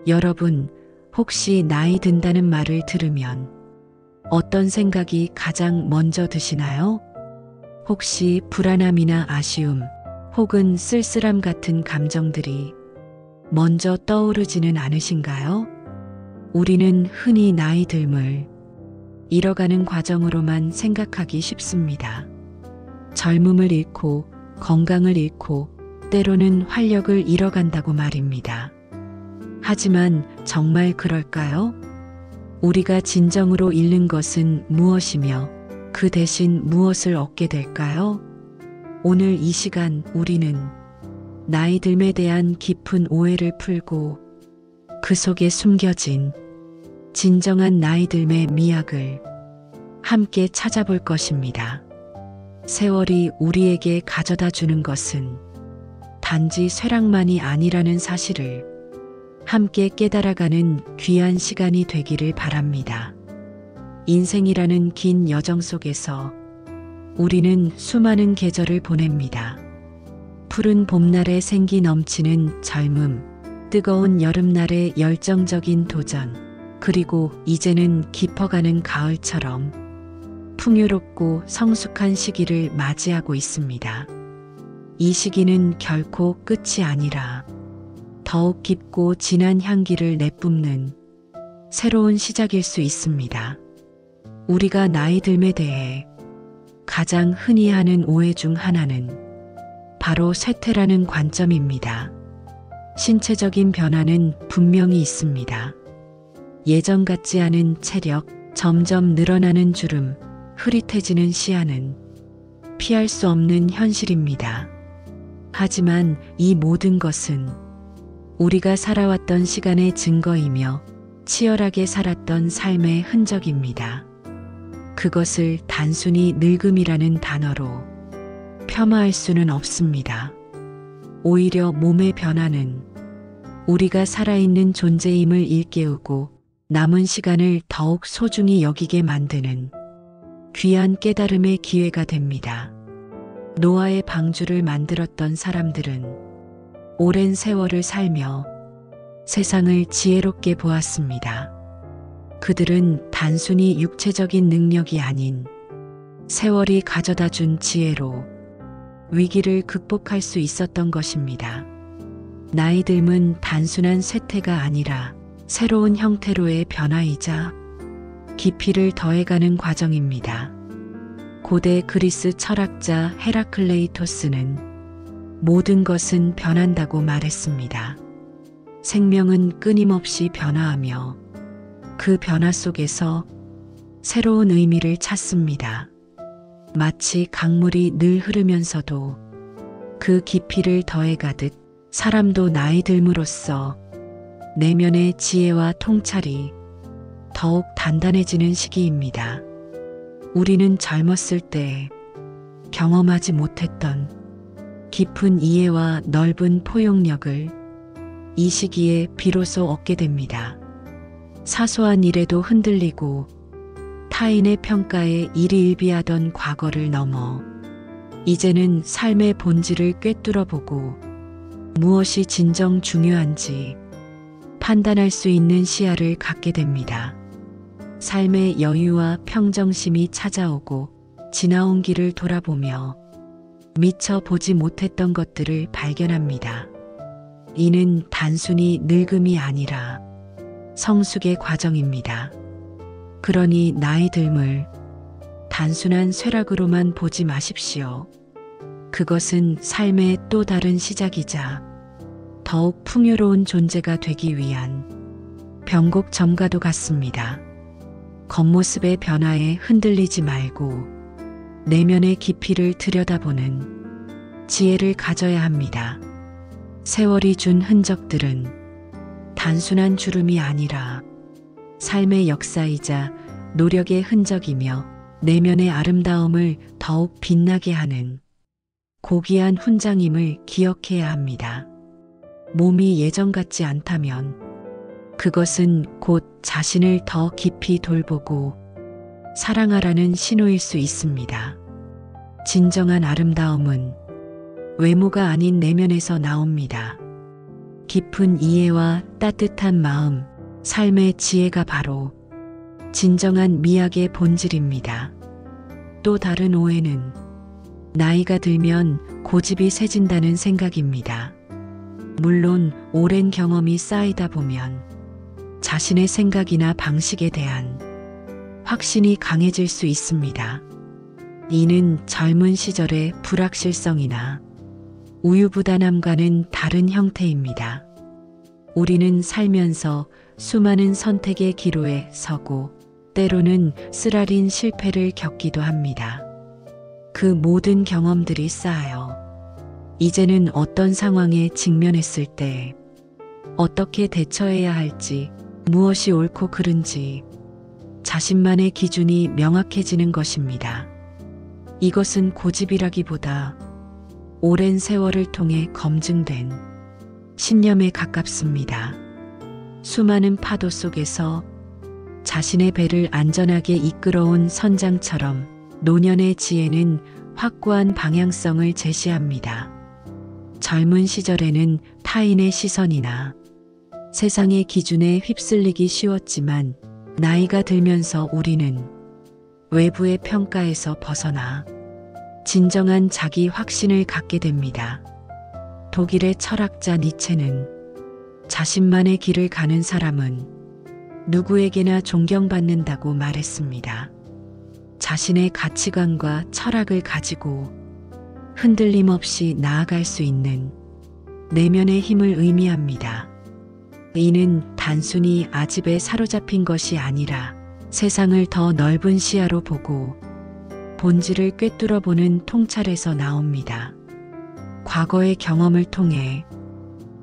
여러분, 혹시 나이 든다는 말을 들으면 어떤 생각이 가장 먼저 드시나요? 혹시 불안함이나 아쉬움, 혹은 쓸쓸함 같은 감정들이 먼저 떠오르지는 않으신가요? 우리는 흔히 나이 듦을 잃어가는 과정으로만 생각하기 쉽습니다. 젊음을 잃고 건강을 잃고 때로는 활력을 잃어간다고 말입니다. 하지만 정말 그럴까요? 우리가 진정으로 잃는 것은 무엇이며 그 대신 무엇을 얻게 될까요? 오늘 이 시간 우리는 나이 듦에 대한 깊은 오해를 풀고 그 속에 숨겨진 진정한 나이 듦의 미학을 함께 찾아볼 것입니다. 세월이 우리에게 가져다 주는 것은 단지 쇠락만이 아니라는 사실을 함께 깨달아가는 귀한 시간이 되기를 바랍니다. 인생이라는 긴 여정 속에서 우리는 수많은 계절을 보냅니다. 푸른 봄날에 생기 넘치는 젊음, 뜨거운 여름날의 열정적인 도전, 그리고 이제는 깊어가는 가을처럼 풍요롭고 성숙한 시기를 맞이하고 있습니다. 이 시기는 결코 끝이 아니라 더욱 깊고 진한 향기를 내뿜는 새로운 시작일 수 있습니다. 우리가 나이 듦에 대해 가장 흔히 하는 오해 중 하나는 바로 쇠퇴라는 관점입니다. 신체적인 변화는 분명히 있습니다. 예전 같지 않은 체력, 점점 늘어나는 주름, 흐릿해지는 시야는 피할 수 없는 현실입니다. 하지만 이 모든 것은 우리가 살아왔던 시간의 증거이며 치열하게 살았던 삶의 흔적입니다. 그것을 단순히 늙음이라는 단어로 폄하할 수는 없습니다. 오히려 몸의 변화는 우리가 살아있는 존재임을 일깨우고 남은 시간을 더욱 소중히 여기게 만드는 귀한 깨달음의 기회가 됩니다. 노아의 방주를 만들었던 사람들은 오랜 세월을 살며 세상을 지혜롭게 보았습니다. 그들은 단순히 육체적인 능력이 아닌 세월이 가져다 준 지혜로 위기를 극복할 수 있었던 것입니다. 나이 듦은 단순한 쇠퇴가 아니라 새로운 형태로의 변화이자 깊이를 더해가는 과정입니다. 고대 그리스 철학자 헤라클레이토스는 모든 것은 변한다고 말했습니다. 생명은 끊임없이 변화하며 그 변화 속에서 새로운 의미를 찾습니다. 마치 강물이 늘 흐르면서도 그 깊이를 더해가듯 사람도 나이 듦으로써 내면의 지혜와 통찰이 더욱 단단해지는 시기입니다. 우리는 젊었을 때 경험하지 못했던 깊은 이해와 넓은 포용력을 이 시기에 비로소 얻게 됩니다. 사소한 일에도 흔들리고 타인의 평가에 일희일비하던 과거를 넘어 이제는 삶의 본질을 꿰뚫어보고 무엇이 진정 중요한지 판단할 수 있는 시야를 갖게 됩니다. 삶의 여유와 평정심이 찾아오고 지나온 길을 돌아보며 미처 보지 못했던 것들을 발견합니다. 이는 단순히 늙음이 아니라 성숙의 과정입니다. 그러니 나이 듦을 단순한 쇠락으로만 보지 마십시오. 그것은 삶의 또 다른 시작이자 더욱 풍요로운 존재가 되기 위한 변곡 점과도 같습니다. 겉모습의 변화에 흔들리지 말고 내면의 깊이를 들여다보는 지혜를 가져야 합니다. 세월이 준 흔적들은 단순한 주름이 아니라 삶의 역사이자 노력의 흔적이며 내면의 아름다움을 더욱 빛나게 하는 고귀한 훈장임을 기억해야 합니다. 몸이 예전 같지 않다면 그것은 곧 자신을 더 깊이 돌보고 사랑하라는 신호일 수 있습니다. 진정한 아름다움은 외모가 아닌 내면에서 나옵니다. 깊은 이해와 따뜻한 마음, 삶의 지혜가 바로 진정한 미학의 본질입니다. 또 다른 오해는 나이가 들면 고집이 세진다는 생각입니다. 물론 오랜 경험이 쌓이다 보면 자신의 생각이나 방식에 대한 확신이 강해질 수 있습니다. 이는 젊은 시절의 불확실성이나 우유부단함과는 다른 형태입니다. 우리는 살면서 수많은 선택의 기로에 서고 때로는 쓰라린 실패를 겪기도 합니다. 그 모든 경험들이 쌓여 이제는 어떤 상황에 직면했을 때 어떻게 대처해야 할지, 무엇이 옳고 그른지 자신만의 기준이 명확해지는 것입니다. 이것은 고집이라기보다 오랜 세월을 통해 검증된 신념에 가깝습니다. 수많은 파도 속에서 자신의 배를 안전하게 이끌어온 선장처럼 노년의 지혜는 확고한 방향성을 제시합니다. 젊은 시절에는 타인의 시선이나 세상의 기준에 휩쓸리기 쉬웠지만 나이가 들면서 우리는 외부의 평가에서 벗어나 진정한 자기 확신을 갖게 됩니다. 독일의 철학자 니체는 자신만의 길을 가는 사람은 누구에게나 존경받는다고 말했습니다. 자신의 가치관과 철학을 가지고 흔들림 없이 나아갈 수 있는 내면의 힘을 의미합니다. 이는 단순히 아집에 사로잡힌 것이 아니라 세상을 더 넓은 시야로 보고 본질을 꿰뚫어 보는 통찰에서 나옵니다. 과거의 경험을 통해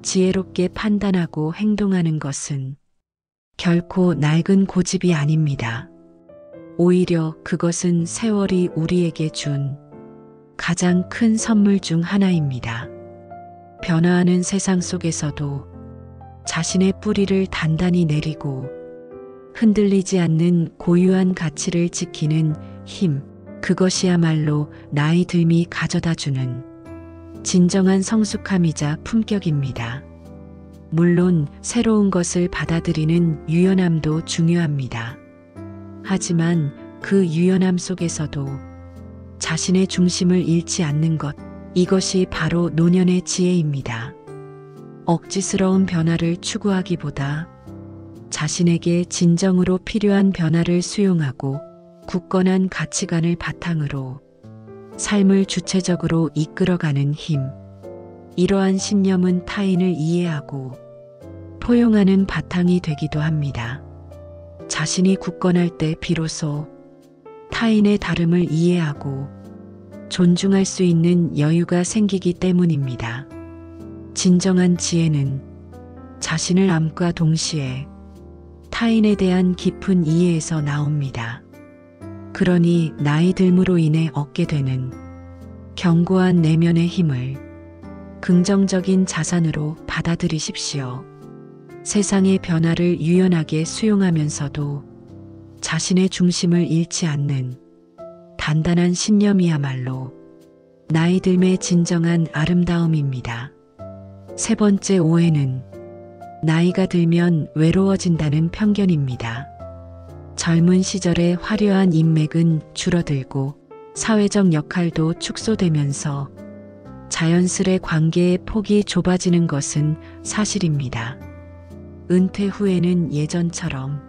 지혜롭게 판단하고 행동하는 것은 결코 낡은 고집이 아닙니다. 오히려 그것은 세월이 우리에게 준 가장 큰 선물 중 하나입니다. 변화하는 세상 속에서도 자신의 뿌리를 단단히 내리고 흔들리지 않는 고유한 가치를 지키는 힘, 그것이야말로 나이 듦이 가져다주는 진정한 성숙함이자 품격입니다. 물론 새로운 것을 받아들이는 유연함도 중요합니다. 하지만 그 유연함 속에서도 자신의 중심을 잃지 않는 것, 이것이 바로 노년의 지혜입니다. 억지스러운 변화를 추구하기보다 자신에게 진정으로 필요한 변화를 수용하고 굳건한 가치관을 바탕으로 삶을 주체적으로 이끌어가는 힘. 이러한 신념은 타인을 이해하고 포용하는 바탕이 되기도 합니다. 자신이 굳건할 때 비로소 타인의 다름을 이해하고 존중할 수 있는 여유가 생기기 때문입니다. 진정한 지혜는 자신을 암과 동시에 타인에 대한 깊은 이해에서 나옵니다. 그러니 나이 듦으로 인해 얻게 되는 견고한 내면의 힘을 긍정적인 자산으로 받아들이십시오. 세상의 변화를 유연하게 수용하면서도 자신의 중심을 잃지 않는 단단한 신념이야말로 나이 듦의 진정한 아름다움입니다. 세 번째 오해는 나이가 들면 외로워진다는 편견입니다. 젊은 시절의 화려한 인맥은 줄어들고 사회적 역할도 축소되면서 자연스레 관계의 폭이 좁아지는 것은 사실입니다. 은퇴 후에는 예전처럼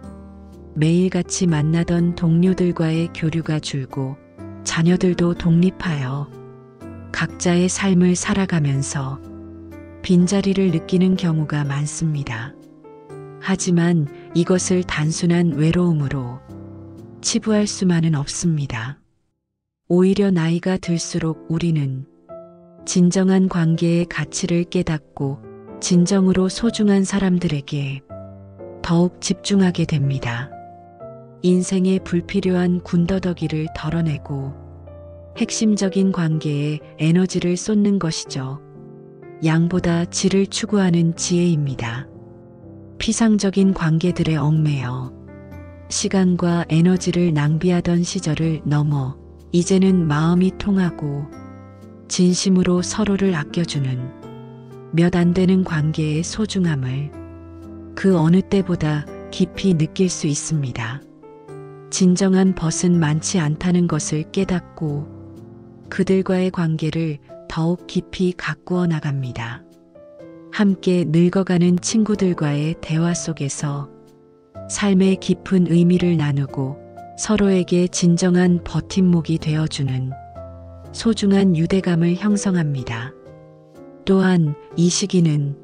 매일같이 만나던 동료들과의 교류가 줄고 자녀들도 독립하여 각자의 삶을 살아가면서 빈자리를 느끼는 경우가 많습니다. 하지만 이것을 단순한 외로움으로 치부할 수만은 없습니다. 오히려 나이가 들수록 우리는 진정한 관계의 가치를 깨닫고 진정으로 소중한 사람들에게 더욱 집중하게 됩니다. 인생의 불필요한 군더더기를 덜어내고 핵심적인 관계에 에너지를 쏟는 것이죠. 양보다 질을 추구하는 지혜입니다. 피상적인 관계들에 얽매여 시간과 에너지를 낭비하던 시절을 넘어 이제는 마음이 통하고 진심으로 서로를 아껴주는 몇 안 되는 관계의 소중함을 그 어느 때보다 깊이 느낄 수 있습니다. 진정한 벗은 많지 않다는 것을 깨닫고 그들과의 관계를 더욱 깊이 가꾸어 나갑니다. 함께 늙어가는 친구들과의 대화 속에서 삶의 깊은 의미를 나누고 서로에게 진정한 버팀목이 되어주는 소중한 유대감을 형성합니다. 또한 이 시기는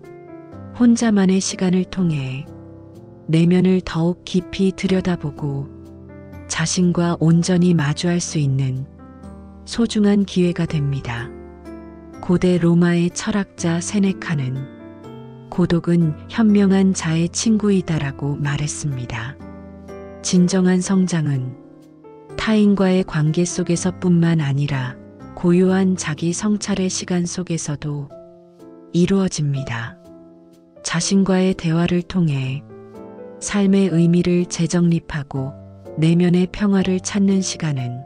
혼자만의 시간을 통해 내면을 더욱 깊이 들여다보고 자신과 온전히 마주할 수 있는 소중한 기회가 됩니다. 고대 로마의 철학자 세네카는 고독은 현명한 자의 친구이다라고 말했습니다. 진정한 성장은 타인과의 관계 속에서뿐만 아니라 고요한 자기 성찰의 시간 속에서도 이루어집니다. 자신과의 대화를 통해 삶의 의미를 재정립하고 내면의 평화를 찾는 시간은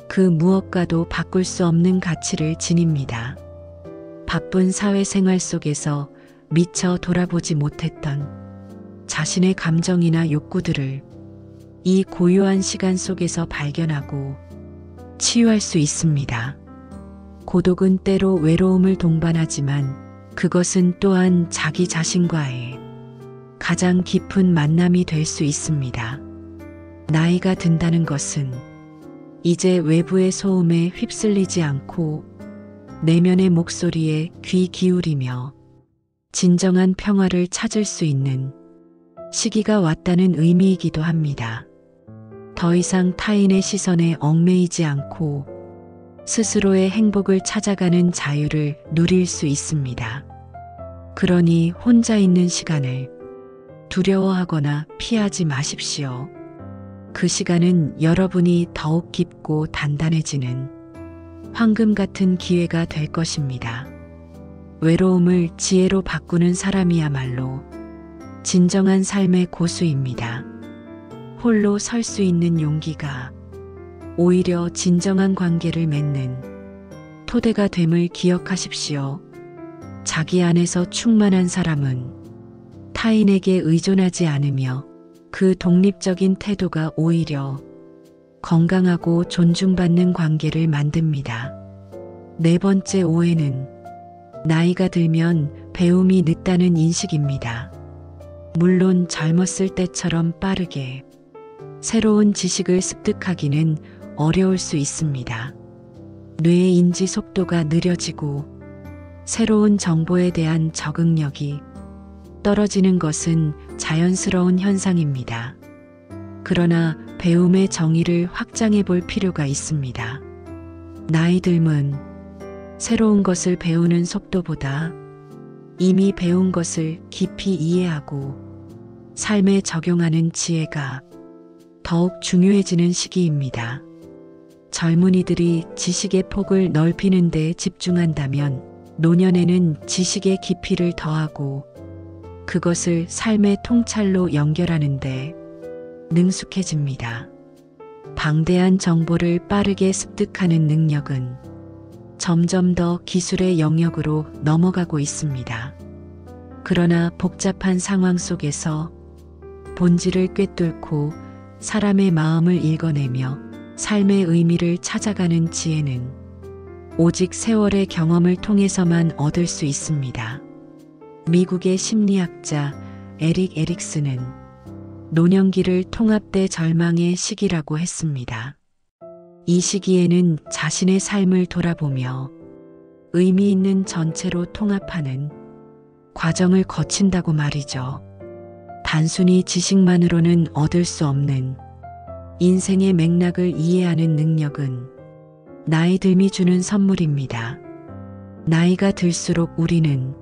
그 무엇과도 바꿀 수 없는 가치를 지닙니다. 바쁜 사회생활 속에서 미처 돌아보지 못했던 자신의 감정이나 욕구들을 이 고요한 시간 속에서 발견하고 치유할 수 있습니다. 고독은 때로 외로움을 동반하지만 그것은 또한 자기 자신과의 가장 깊은 만남이 될 수 있습니다. 나이가 든다는 것은 이제 외부의 소음에 휩쓸리지 않고 내면의 목소리에 귀 기울이며 진정한 평화를 찾을 수 있는 시기가 왔다는 의미이기도 합니다. 더 이상 타인의 시선에 얽매이지 않고 스스로의 행복을 찾아가는 자유를 누릴 수 있습니다. 그러니 혼자 있는 시간을 두려워하거나 피하지 마십시오. 그 시간은 여러분이 더욱 깊고 단단해지는 황금 같은 기회가 될 것입니다. 외로움을 지혜로 바꾸는 사람이야말로 진정한 삶의 고수입니다. 홀로 설 수 있는 용기가 오히려 진정한 관계를 맺는 토대가 됨을 기억하십시오. 자기 안에서 충만한 사람은 타인에게 의존하지 않으며 그 독립적인 태도가 오히려 건강하고 존중받는 관계를 만듭니다. 네 번째 오해는 나이가 들면 배움이 늦다는 인식입니다. 물론 젊었을 때처럼 빠르게 새로운 지식을 습득하기는 어려울 수 있습니다. 뇌의 인지 속도가 느려지고 새로운 정보에 대한 적응력이 떨어지는 것은 자연스러운 현상입니다. 그러나 배움의 정의를 확장해 볼 필요가 있습니다. 나이 듦은 새로운 것을 배우는 속도보다 이미 배운 것을 깊이 이해하고 삶에 적용하는 지혜가 더욱 중요해지는 시기입니다. 젊은이들이 지식의 폭을 넓히는 데 집중한다면 노년에는 지식의 깊이를 더하고 그것을 삶의 통찰로 연결하는데 능숙해집니다. 방대한 정보를 빠르게 습득하는 능력은 점점 더 기술의 영역으로 넘어가고 있습니다. 그러나 복잡한 상황 속에서 본질을 꿰뚫고 사람의 마음을 읽어내며 삶의 의미를 찾아가는 지혜는 오직 세월의 경험을 통해서만 얻을 수 있습니다. 미국의 심리학자 에릭 에릭슨은 노년기를 통합대 절망의 시기라고 했습니다. 이 시기에는 자신의 삶을 돌아보며 의미 있는 전체로 통합하는 과정을 거친다고 말이죠. 단순히 지식만으로는 얻을 수 없는 인생의 맥락을 이해하는 능력은 나이 듦이 주는 선물입니다. 나이가 들수록 우리는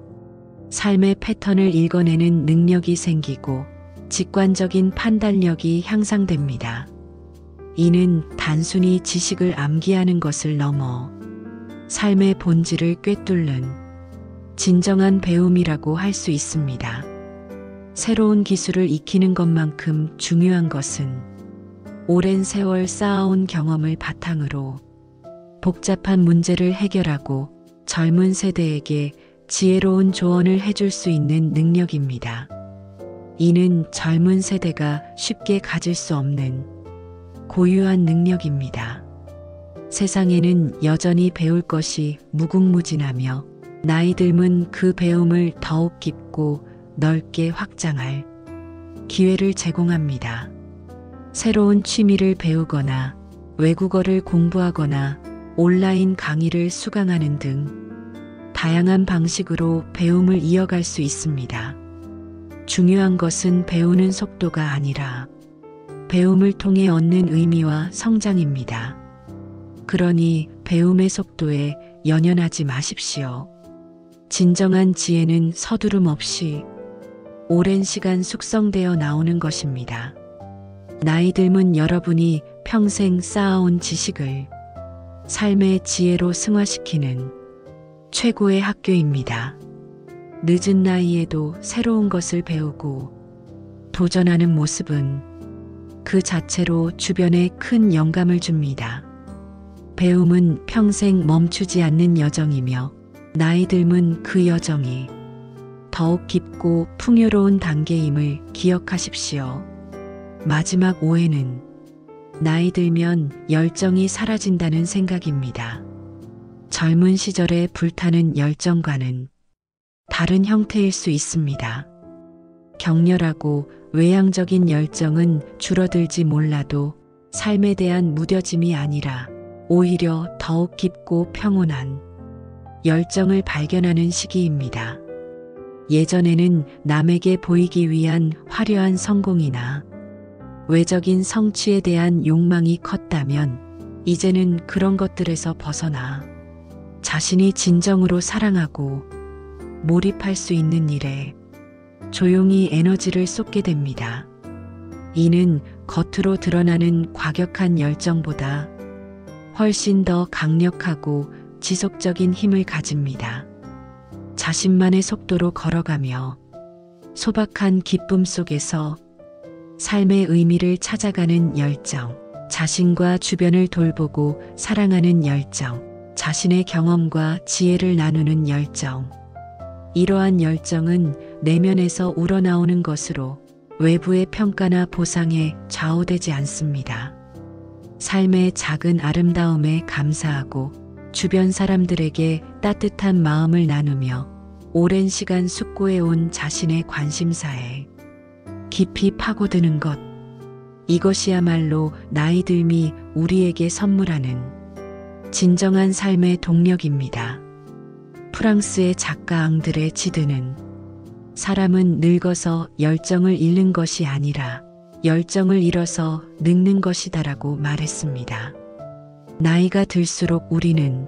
삶의 패턴을 읽어내는 능력이 생기고 직관적인 판단력이 향상됩니다. 이는 단순히 지식을 암기하는 것을 넘어 삶의 본질을 꿰뚫는 진정한 배움이라고 할 수 있습니다. 새로운 기술을 익히는 것만큼 중요한 것은 오랜 세월 쌓아온 경험을 바탕으로 복잡한 문제를 해결하고 젊은 세대에게 지혜로운 조언을 해줄 수 있는 능력입니다. 이는 젊은 세대가 쉽게 가질 수 없는 고유한 능력입니다. 세상에는 여전히 배울 것이 무궁무진하며 나이 들면 그 배움을 더욱 깊고 넓게 확장할 기회를 제공합니다. 새로운 취미를 배우거나 외국어를 공부하거나 온라인 강의를 수강하는 등 다양한 방식으로 배움을 이어갈 수 있습니다. 중요한 것은 배우는 속도가 아니라 배움을 통해 얻는 의미와 성장입니다. 그러니 배움의 속도에 연연하지 마십시오. 진정한 지혜는 서두름 없이 오랜 시간 숙성되어 나오는 것입니다. 나이 들면 여러분이 평생 쌓아온 지식을 삶의 지혜로 승화시키는 최고의 학교입니다. 늦은 나이에도 새로운 것을 배우고 도전하는 모습은 그 자체로 주변에 큰 영감을 줍니다. 배움은 평생 멈추지 않는 여정이며 나이 들면 그 여정이 더욱 깊고 풍요로운 단계임을 기억하십시오. 마지막 오해는 나이 들면 열정이 사라진다는 생각입니다. 젊은 시절에 불타는 열정과는 다른 형태일 수 있습니다. 격렬하고 외향적인 열정은 줄어들지 몰라도 삶에 대한 무뎌짐이 아니라 오히려 더욱 깊고 평온한 열정을 발견하는 시기입니다. 예전에는 남에게 보이기 위한 화려한 성공이나 외적인 성취에 대한 욕망이 컸다면 이제는 그런 것들에서 벗어나 자신이 진정으로 사랑하고 몰입할 수 있는 일에 조용히 에너지를 쏟게 됩니다. 이는 겉으로 드러나는 과격한 열정보다 훨씬 더 강력하고 지속적인 힘을 가집니다. 자신만의 속도로 걸어가며 소박한 기쁨 속에서 삶의 의미를 찾아가는 열정, 자신과 주변을 돌보고 사랑하는 열정, 자신의 경험과 지혜를 나누는 열정. 이러한 열정은 내면에서 우러나오는 것으로 외부의 평가나 보상에 좌우되지 않습니다. 삶의 작은 아름다움에 감사하고 주변 사람들에게 따뜻한 마음을 나누며 오랜 시간 숙고해온 자신의 관심사에 깊이 파고드는 것. 이것이야말로 나이 들미 우리에게 선물하는 진정한 삶의 동력입니다. 프랑스의 작가 앙드레 지드는 사람은 늙어서 열정을 잃는 것이 아니라 열정을 잃어서 늙는 것이다라고 말했습니다. 나이가 들수록 우리는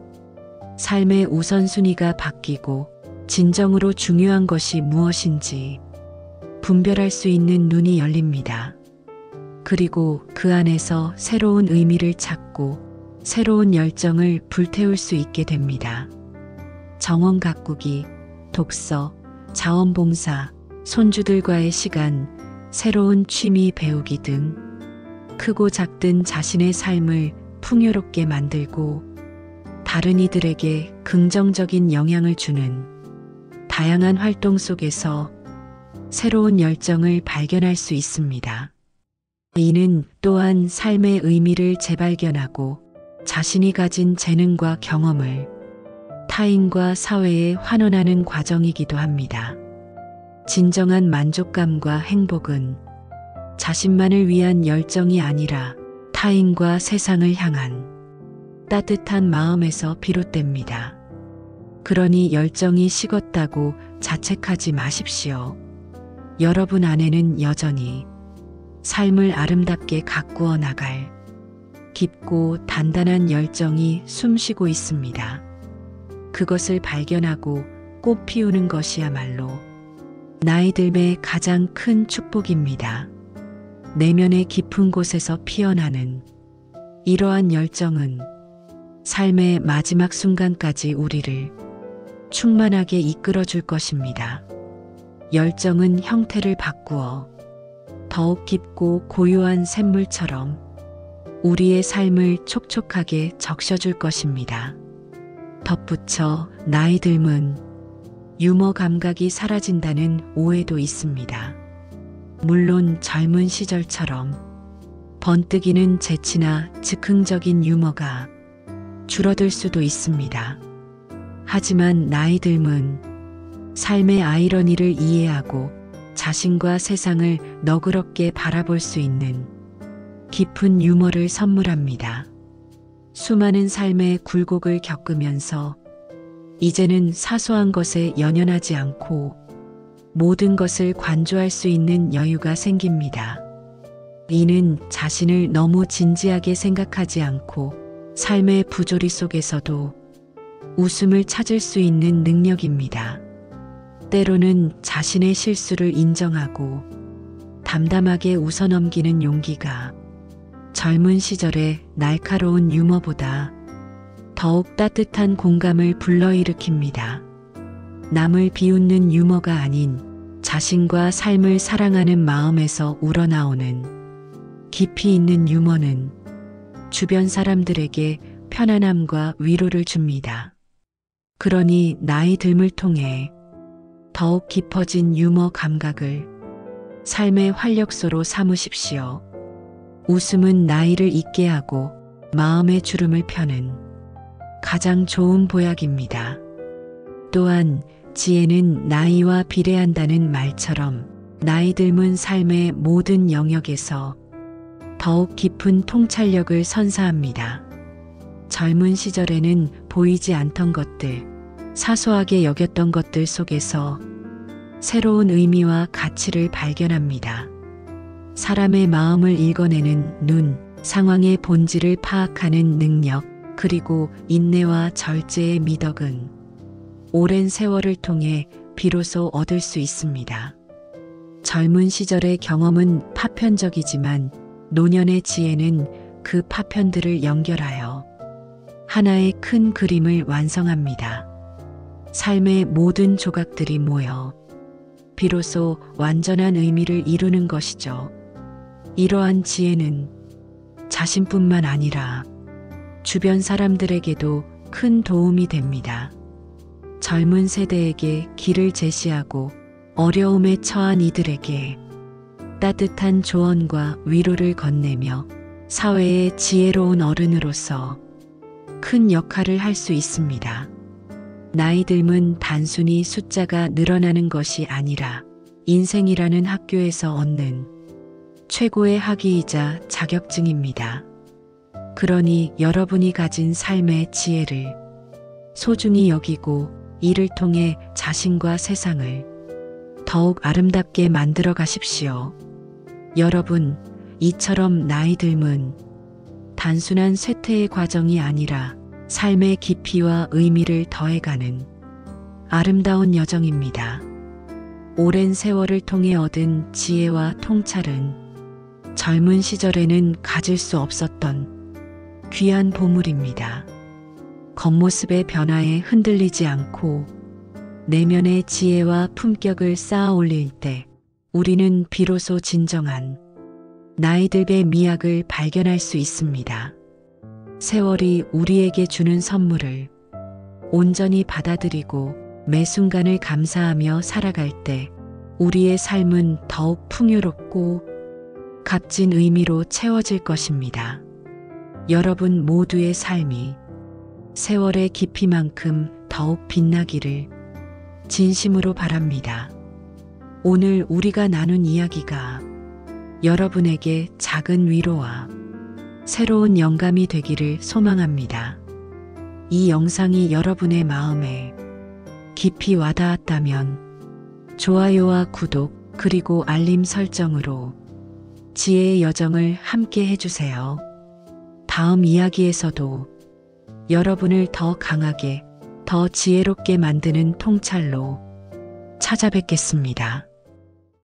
삶의 우선순위가 바뀌고 진정으로 중요한 것이 무엇인지 분별할 수 있는 눈이 열립니다. 그리고 그 안에서 새로운 의미를 찾고 새로운 열정을 불태울 수 있게 됩니다. 정원 가꾸기, 독서, 자원봉사, 손주들과의 시간, 새로운 취미 배우기 등 크고 작든 자신의 삶을 풍요롭게 만들고 다른 이들에게 긍정적인 영향을 주는 다양한 활동 속에서 새로운 열정을 발견할 수 있습니다. 이는 또한 삶의 의미를 재발견하고 자신이 가진 재능과 경험을 타인과 사회에 환원하는 과정이기도 합니다. 진정한 만족감과 행복은 자신만을 위한 열정이 아니라 타인과 세상을 향한 따뜻한 마음에서 비롯됩니다. 그러니 열정이 식었다고 자책하지 마십시오. 여러분 안에는 여전히 삶을 아름답게 가꾸어 나갈 깊고 단단한 열정이 숨쉬고 있습니다. 그것을 발견하고 꽃 피우는 것이야말로 나이 들매 가장 큰 축복입니다. 내면의 깊은 곳에서 피어나는 이러한 열정은 삶의 마지막 순간까지 우리를 충만하게 이끌어 줄 것입니다. 열정은 형태를 바꾸어 더욱 깊고 고요한 샘물처럼 우리의 삶을 촉촉하게 적셔줄 것입니다. 덧붙여 나이 들면 유머 감각이 사라진다는 오해도 있습니다. 물론 젊은 시절처럼 번뜩이는 재치나 즉흥적인 유머가 줄어들 수도 있습니다. 하지만 나이 들면 삶의 아이러니를 이해하고 자신과 세상을 너그럽게 바라볼 수 있는 깊은 유머를 선물합니다. 수많은 삶의 굴곡을 겪으면서 이제는 사소한 것에 연연하지 않고 모든 것을 관조할 수 있는 여유가 생깁니다. 이는 자신을 너무 진지하게 생각하지 않고 삶의 부조리 속에서도 웃음을 찾을 수 있는 능력입니다. 때로는 자신의 실수를 인정하고 담담하게 웃어넘기는 용기가 젊은 시절의 날카로운 유머보다 더욱 따뜻한 공감을 불러일으킵니다. 남을 비웃는 유머가 아닌 자신과 삶을 사랑하는 마음에서 우러나오는 깊이 있는 유머는 주변 사람들에게 편안함과 위로를 줍니다. 그러니 나이 듦을 통해 더욱 깊어진 유머 감각을 삶의 활력소로 삼으십시오. 웃음은 나이를 잊게 하고 마음의 주름을 펴는 가장 좋은 보약입니다. 또한 지혜는 나이와 비례한다는 말처럼 나이 듦은 삶의 모든 영역에서 더욱 깊은 통찰력을 선사합니다. 젊은 시절에는 보이지 않던 것들, 사소하게 여겼던 것들 속에서 새로운 의미와 가치를 발견합니다. 사람의 마음을 읽어내는 눈, 상황의 본질을 파악하는 능력, 그리고 인내와 절제의 미덕은 오랜 세월을 통해 비로소 얻을 수 있습니다. 젊은 시절의 경험은 파편적이지만 노년의 지혜는 그 파편들을 연결하여 하나의 큰 그림을 완성합니다. 삶의 모든 조각들이 모여 비로소 완전한 의미를 이루는 것이죠. 이러한 지혜는 자신뿐만 아니라 주변 사람들에게도 큰 도움이 됩니다. 젊은 세대에게 길을 제시하고 어려움에 처한 이들에게 따뜻한 조언과 위로를 건네며 사회의 지혜로운 어른으로서 큰 역할을 할 수 있습니다. 나이 듦은 단순히 숫자가 늘어나는 것이 아니라 인생이라는 학교에서 얻는 최고의 학위이자 자격증입니다. 그러니 여러분이 가진 삶의 지혜를 소중히 여기고 이를 통해 자신과 세상을 더욱 아름답게 만들어 가십시오. 여러분, 이처럼 나이 듦은 단순한 쇠퇴의 과정이 아니라 삶의 깊이와 의미를 더해가는 아름다운 여정입니다. 오랜 세월을 통해 얻은 지혜와 통찰은 젊은 시절에는 가질 수 없었던 귀한 보물입니다. 겉모습의 변화에 흔들리지 않고 내면의 지혜와 품격을 쌓아 올릴 때 우리는 비로소 진정한 나이 듦의 미학을 발견할 수 있습니다. 세월이 우리에게 주는 선물을 온전히 받아들이고 매 순간을 감사하며 살아갈 때 우리의 삶은 더욱 풍요롭고 값진 의미로 채워질 것입니다. 여러분 모두의 삶이 세월의 깊이만큼 더욱 빛나기를 진심으로 바랍니다. 오늘 우리가 나눈 이야기가 여러분에게 작은 위로와 새로운 영감이 되기를 소망합니다. 이 영상이 여러분의 마음에 깊이 와닿았다면 좋아요와 구독 그리고 알림 설정으로 지혜의 여정을 함께 해주세요. 다음 이야기에서도 여러분을 더 강하게, 더 지혜롭게 만드는 통찰로 찾아뵙겠습니다.